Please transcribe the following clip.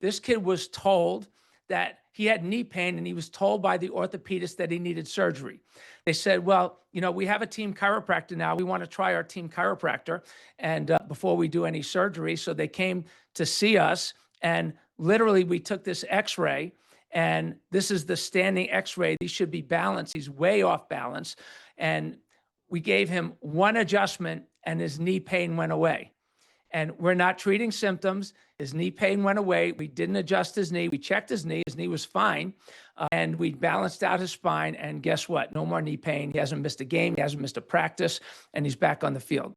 This kid was told that he had knee pain, and he was told by the orthopedist that he needed surgery. They said, well, we have a team chiropractor now. We want to try our team chiropractor and before we do any surgery. So they came to see us, and literally we took this x-ray, and this is the standing x-ray. He should be balanced. He's way off balance. And we gave him one adjustment, and his knee pain went away. And we're not treating symptoms. His knee pain went away. We didn't adjust his knee. We checked his knee. His knee was fine. And we balanced out his spine. And guess what? No more knee pain. He hasn't missed a game. He hasn't missed a practice. And he's back on the field.